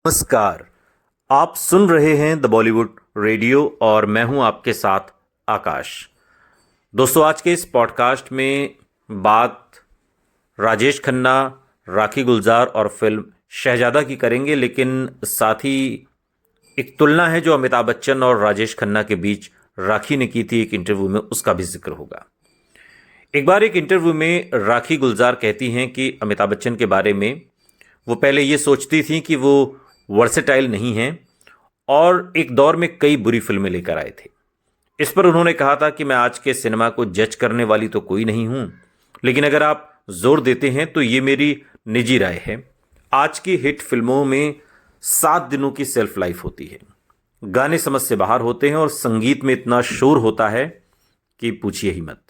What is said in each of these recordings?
नमस्कार। आप सुन रहे हैं द बॉलीवुड रेडियो और मैं हूं आपके साथ आकाश। दोस्तों, आज के इस पॉडकास्ट में बात राजेश खन्ना, राखी गुलजार और फिल्म शहजादा की करेंगे, लेकिन साथ ही एक तुलना है जो अमिताभ बच्चन और राजेश खन्ना के बीच राखी ने की थी एक इंटरव्यू में, उसका भी जिक्र होगा। एक बार एक इंटरव्यू में राखी गुलजार कहती हैं कि अमिताभ बच्चन के बारे में वो पहले ये सोचती थी कि वो वर्सेटाइल नहीं हैं और एक दौर में कई बुरी फिल्में लेकर आए थे। इस पर उन्होंने कहा था कि मैं आज के सिनेमा को जज करने वाली तो कोई नहीं हूं, लेकिन अगर आप जोर देते हैं तो ये मेरी निजी राय है। आज की हिट फिल्मों में 7 दिनों की सेल्फ लाइफ होती है, गाने समझ से बाहर होते हैं और संगीत में इतना शोर होता है कि पूछिए ही मत।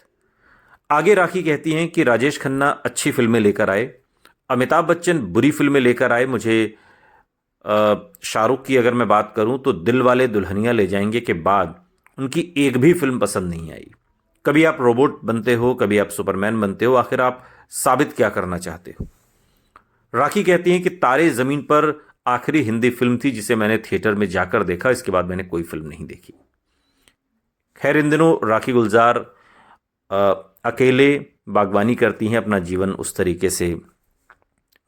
आगे राखी कहती हैं कि राजेश खन्ना अच्छी फिल्में लेकर आए, अमिताभ बच्चन बुरी फिल्में लेकर आए। मुझे शाहरुख की अगर मैं बात करूं तो दिल वाले दुल्हनिया ले जाएंगे के बाद उनकी एक भी फिल्म पसंद नहीं आई। कभी आप रोबोट बनते हो, कभी आप सुपरमैन बनते हो, आखिर आप साबित क्या करना चाहते हो। राखी कहती हैं कि तारे जमीन पर आखिरी हिंदी फिल्म थी जिसे मैंने थिएटर में जाकर देखा, इसके बाद मैंने कोई फिल्म नहीं देखी। खैर, इन दिनों राखी गुलजार अकेले बागवानी करती हैं, अपना जीवन उस तरीके से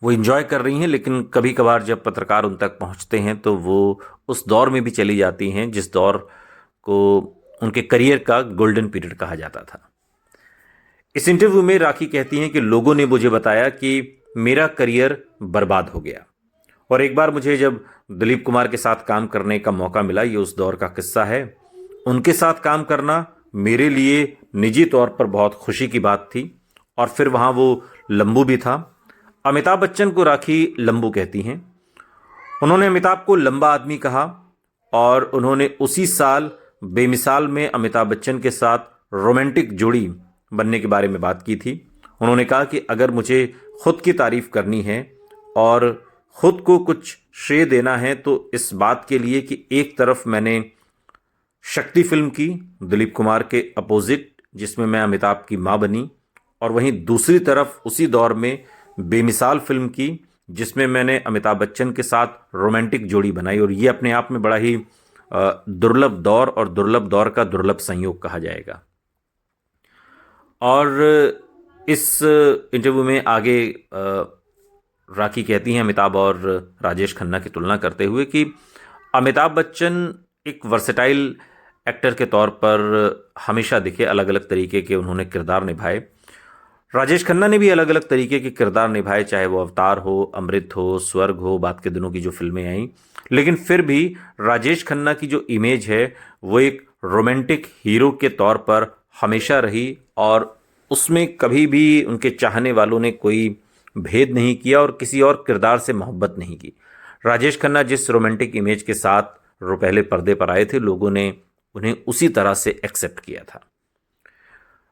वो इंजॉय कर रही हैं, लेकिन कभी कभार जब पत्रकार उन तक पहुंचते हैं तो वो उस दौर में भी चली जाती हैं जिस दौर को उनके करियर का गोल्डन पीरियड कहा जाता था। इस इंटरव्यू में राखी कहती हैं कि लोगों ने मुझे बताया कि मेरा करियर बर्बाद हो गया, और एक बार मुझे जब दिलीप कुमार के साथ काम करने का मौका मिला, ये उस दौर का किस्सा है, उनके साथ काम करना मेरे लिए निजी तौर पर बहुत खुशी की बात थी। और फिर वहाँ वो लंबू भी था। अमिताभ बच्चन को राखी लंबू कहती हैं। उन्होंने अमिताभ को लंबा आदमी कहा और उन्होंने उसी साल बेमिसाल में अमिताभ बच्चन के साथ रोमांटिक जोड़ी बनने के बारे में बात की थी। उन्होंने कहा कि अगर मुझे खुद की तारीफ करनी है और खुद को कुछ श्रेय देना है तो इस बात के लिए कि एक तरफ मैंने शक्ति फिल्म की दिलीप कुमार के अपोजिट, जिसमें मैं अमिताभ की मां बनी, और वहीं दूसरी तरफ उसी दौर में बेमिसाल फिल्म की जिसमें मैंने अमिताभ बच्चन के साथ रोमांटिक जोड़ी बनाई। और ये अपने आप में बड़ा ही दुर्लभ दौर और दुर्लभ दौर का दुर्लभ संयोग कहा जाएगा। और इस इंटरव्यू में आगे राखी कहती हैं अमिताभ और राजेश खन्ना की तुलना करते हुए कि अमिताभ बच्चन एक वर्सेटाइल एक्टर के तौर पर हमेशा दिखे, अलग अलग तरीके के उन्होंने किरदार निभाए। राजेश खन्ना ने भी अलग अलग तरीके के किरदार निभाए, चाहे वो अवतार हो, अमृत हो, स्वर्ग हो, बात के दिनों की जो फिल्में आई। लेकिन फिर भी राजेश खन्ना की जो इमेज है वो एक रोमांटिक हीरो के तौर पर हमेशा रही, और उसमें कभी भी उनके चाहने वालों ने कोई भेद नहीं किया और किसी और किरदार से मोहब्बत नहीं की। राजेश खन्ना जिस रोमांटिक इमेज के साथ पहले पर्दे पर आए थे, लोगों ने उन्हें उसी तरह से एक्सेप्ट किया था।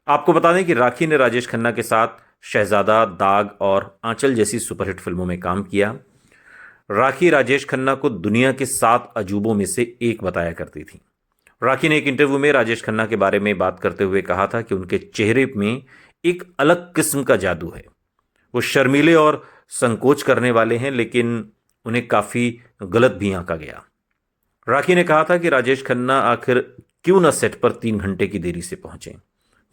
आपको बता दें कि राखी ने राजेश खन्ना के साथ शहजादा, दाग और आंचल जैसी सुपरहिट फिल्मों में काम किया। राखी राजेश खन्ना को दुनिया के 7 अजूबों में से एक बताया करती थी। राखी ने एक इंटरव्यू में राजेश खन्ना के बारे में बात करते हुए कहा था कि उनके चेहरे में एक अलग किस्म का जादू है। वो शर्मीले और संकोच करने वाले हैं, लेकिन उन्हें काफ़ी गलत भी आंका गया। राखी ने कहा था कि राजेश खन्ना आखिर क्यों न सेट पर 3 घंटे की देरी से पहुंचे,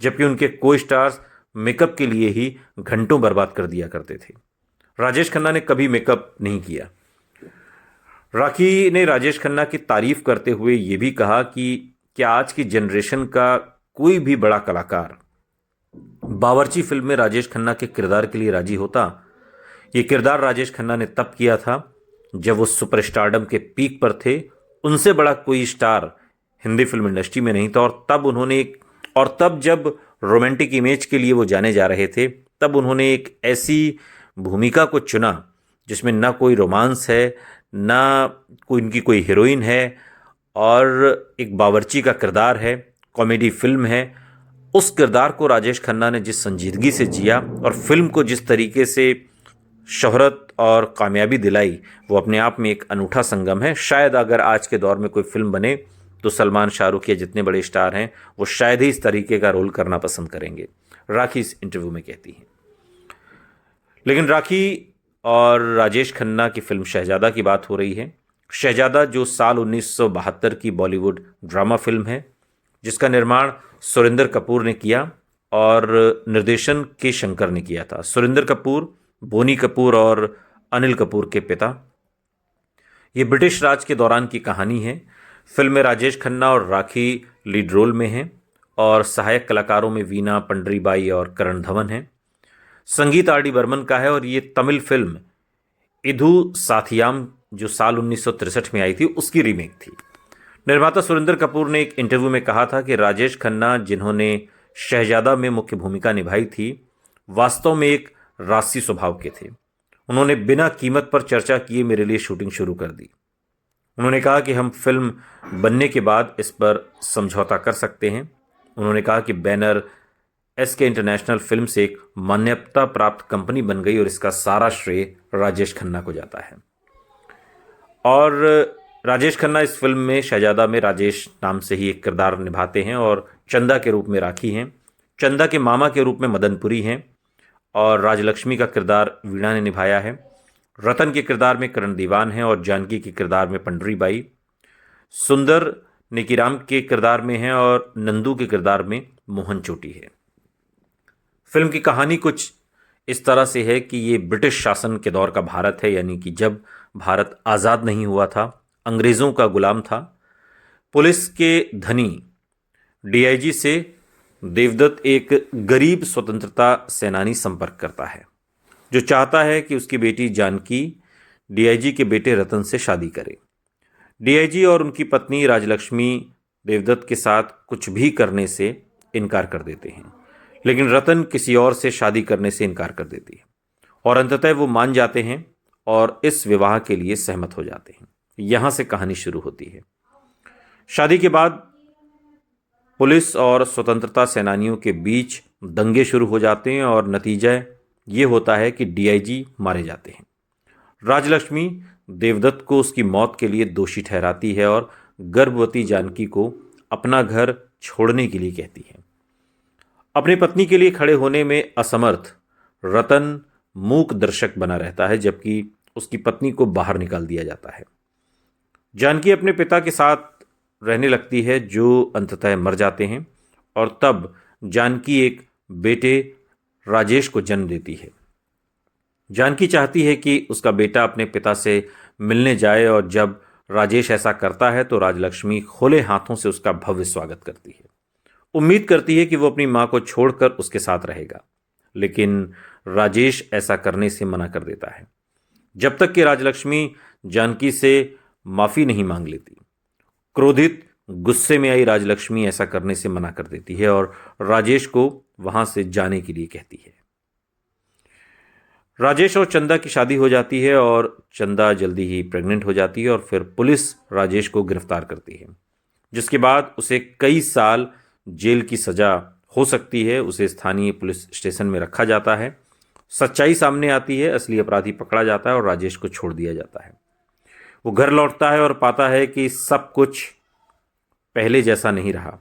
जबकि उनके को स्टार्स मेकअप के लिए ही घंटों बर्बाद कर दिया करते थे। राजेश खन्ना ने कभी मेकअप नहीं किया। राखी ने राजेश खन्ना की तारीफ करते हुए यह भी कहा कि क्या आज की जनरेशन का कोई भी बड़ा कलाकार बावर्ची फिल्म में राजेश खन्ना के किरदार के लिए राजी होता। ये किरदार राजेश खन्ना ने तब किया था जब वो सुपरस्टारडम के पीक पर थे। उनसे बड़ा कोई स्टार हिंदी फिल्म इंडस्ट्री में नहीं था, और तब जब रोमांटिक इमेज के लिए वो जाने जा रहे थे, तब उन्होंने एक ऐसी भूमिका को चुना जिसमें ना कोई रोमांस है, ना उनकी कोई हीरोइन है, और एक बावर्ची का किरदार है, कॉमेडी फिल्म है। उस किरदार को राजेश खन्ना ने जिस संजीदगी से जिया और फिल्म को जिस तरीके से शोहरत और कामयाबी दिलाई, वो अपने आप में एक अनूठा संगम है। शायद अगर आज के दौर में कोई फिल्म बने तो सलमान, शाहरुख या जितने बड़े स्टार हैं वो शायद ही इस तरीके का रोल करना पसंद करेंगे, राखी इस इंटरव्यू में कहती हैं। लेकिन राखी और राजेश खन्ना की फिल्म शहजादा की बात हो रही है। शहजादा जो साल 1972 की बॉलीवुड ड्रामा फिल्म है, जिसका निर्माण सुरिंदर कपूर ने किया और निर्देशन के शंकर ने किया था। सुरिंदर कपूर बोनी कपूर और अनिल कपूर के पिता। ये ब्रिटिश राज के दौरान की कहानी है। फिल्म में राजेश खन्ना और राखी लीड रोल में हैं और सहायक कलाकारों में वीना पंडरीबाई और करण धवन हैं। संगीत आर डी बर्मन का है और ये तमिल फिल्म इधु साथियाम जो साल 1963 में आई थी उसकी रीमेक थी। निर्माता सुरिंदर कपूर ने एक इंटरव्यू में कहा था कि राजेश खन्ना जिन्होंने शहजादा में मुख्य भूमिका निभाई थी वास्तव में एक राजसी स्वभाव के थे। उन्होंने बिना कीमत पर चर्चा किए मेरे लिए शूटिंग शुरू कर दी। उन्होंने कहा कि हम फिल्म बनने के बाद इस पर समझौता कर सकते हैं। उन्होंने कहा कि बैनर SK इंटरनेशनल फिल्म से एक मान्यता प्राप्त कंपनी बन गई और इसका सारा श्रेय राजेश खन्ना को जाता है। और राजेश खन्ना इस फिल्म में शहजादा में राजेश नाम से ही एक किरदार निभाते हैं और चंदा के रूप में राखी हैं। चंदा के मामा के रूप में मदनपुरी हैं और राजलक्ष्मी का किरदार वीणा ने निभाया है। रतन के किरदार में करण दीवान हैं और जानकी के किरदार में पंडरीबाई। सुंदर नेकीराम के किरदार में हैं और नंदू के किरदार में मोहन चोटी है। फिल्म की कहानी कुछ इस तरह से है कि ये ब्रिटिश शासन के दौर का भारत है, यानी कि जब भारत आज़ाद नहीं हुआ था, अंग्रेज़ों का गुलाम था। पुलिस के धनी DIG से देवदत्त एक गरीब स्वतंत्रता सेनानी संपर्क करता है जो चाहता है कि उसकी बेटी जानकी DIG के बेटे रतन से शादी करे। DIG और उनकी पत्नी राजलक्ष्मी देवदत्त के साथ कुछ भी करने से इनकार कर देते हैं, लेकिन रतन किसी और से शादी करने से इनकार कर देती है और अंततः वो मान जाते हैं और इस विवाह के लिए सहमत हो जाते हैं। यहाँ से कहानी शुरू होती है। शादी के बाद पुलिस और स्वतंत्रता सेनानियों के बीच दंगे शुरू हो जाते हैं और नतीजा ये होता है कि DIG मारे जाते हैं। राजलक्ष्मी देवदत्त को उसकी मौत के लिए दोषी ठहराती है और गर्भवती जानकी को अपना घर छोड़ने के लिए कहती है। अपनी पत्नी के लिए खड़े होने में असमर्थ रतन मूक दर्शक बना रहता है, जबकि उसकी पत्नी को बाहर निकाल दिया जाता है। जानकी अपने पिता के साथ रहने लगती है जो अंततः मर जाते हैं और तब जानकी एक बेटे राजेश को जन्म देती है। जानकी चाहती है कि उसका बेटा अपने पिता से मिलने जाए और जब राजेश ऐसा करता है तो राजलक्ष्मी खुले हाथों से उसका भव्य स्वागत करती है। उम्मीद करती है कि वो अपनी मां को छोड़कर उसके साथ रहेगा, लेकिन राजेश ऐसा करने से मना कर देता है जब तक कि राजलक्ष्मी जानकी से माफ़ी नहीं मांग लेती। क्रोधित गुस्से में आई राजलक्ष्मी ऐसा करने से मना कर देती है और राजेश को वहां से जाने के लिए कहती है। राजेश और चंदा की शादी हो जाती है और चंदा जल्दी ही प्रेग्नेंट हो जाती है और फिर पुलिस राजेश को गिरफ्तार करती है, जिसके बाद उसे कई साल जेल की सजा हो सकती है। उसे स्थानीय पुलिस स्टेशन में रखा जाता है। सच्चाई सामने आती है, असली अपराधी पकड़ा जाता है और राजेश को छोड़ दिया जाता है। वो घर लौटता है और पाता है कि सब कुछ पहले जैसा नहीं रहा।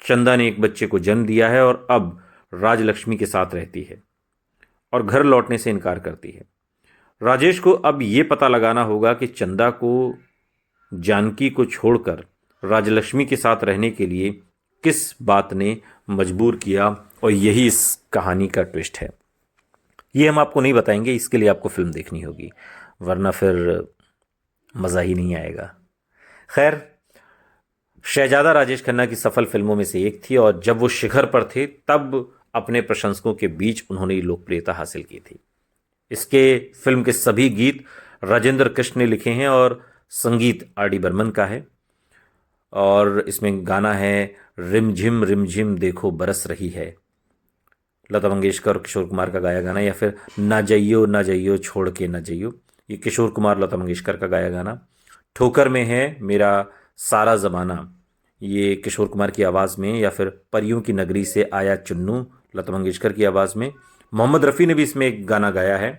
चंदा ने एक बच्चे को जन्म दिया है और अब राजलक्ष्मी के साथ रहती है और घर लौटने से इनकार करती है। राजेश को अब ये पता लगाना होगा कि चंदा को जानकी को छोड़कर राजलक्ष्मी के साथ रहने के लिए किस बात ने मजबूर किया, और यही इस कहानी का ट्विस्ट है। ये हम आपको नहीं बताएंगे, इसके लिए आपको फिल्म देखनी होगी, वरना फिर मज़ा ही नहीं आएगा। खैर, शहजादा राजेश खन्ना की सफल फिल्मों में से एक थी और जब वो शिखर पर थे तब अपने प्रशंसकों के बीच उन्होंने लोकप्रियता हासिल की थी। इसके फिल्म के सभी गीत राजेंद्र कृष्ण ने लिखे हैं और संगीत RD बर्मन का है। और इसमें गाना है रिमझिम देखो बरस रही है, लता मंगेशकर और किशोर कुमार का गाया गाना, या फिर ना जाइयो छोड़ के ना जाइयो, ये किशोर कुमार लता मंगेशकर का गाया गाना। ठोकर में है मेरा सारा ज़माना, ये किशोर कुमार की आवाज़ में, या फिर परियों की नगरी से आया चुन्नू लता मंगेशकर की आवाज़ में। मोहम्मद रफ़ी ने भी इसमें एक गाना गाया है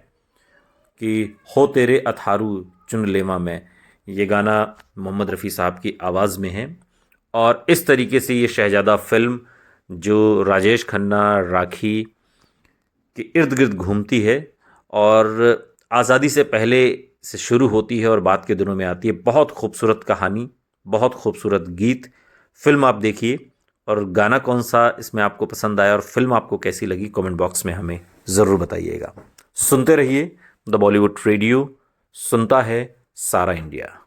कि हो तेरे अथारू चुन लेवा में, ये गाना मोहम्मद रफ़ी साहब की आवाज़ में है। और इस तरीके से ये शहजादा फिल्म जो राजेश खन्ना राखी के इर्द गिर्द घूमती है और आज़ादी से पहले से शुरू होती है और बाद के दिनों में आती है। बहुत खूबसूरत कहानी, बहुत खूबसूरत गीत। फिल्म आप देखिए और गाना कौन सा इसमें आपको पसंद आया और फिल्म आपको कैसी लगी कमेंट बॉक्स में हमें ज़रूर बताइएगा। सुनते रहिए द बॉलीवुड रेडियो, सुनता है सारा इंडिया।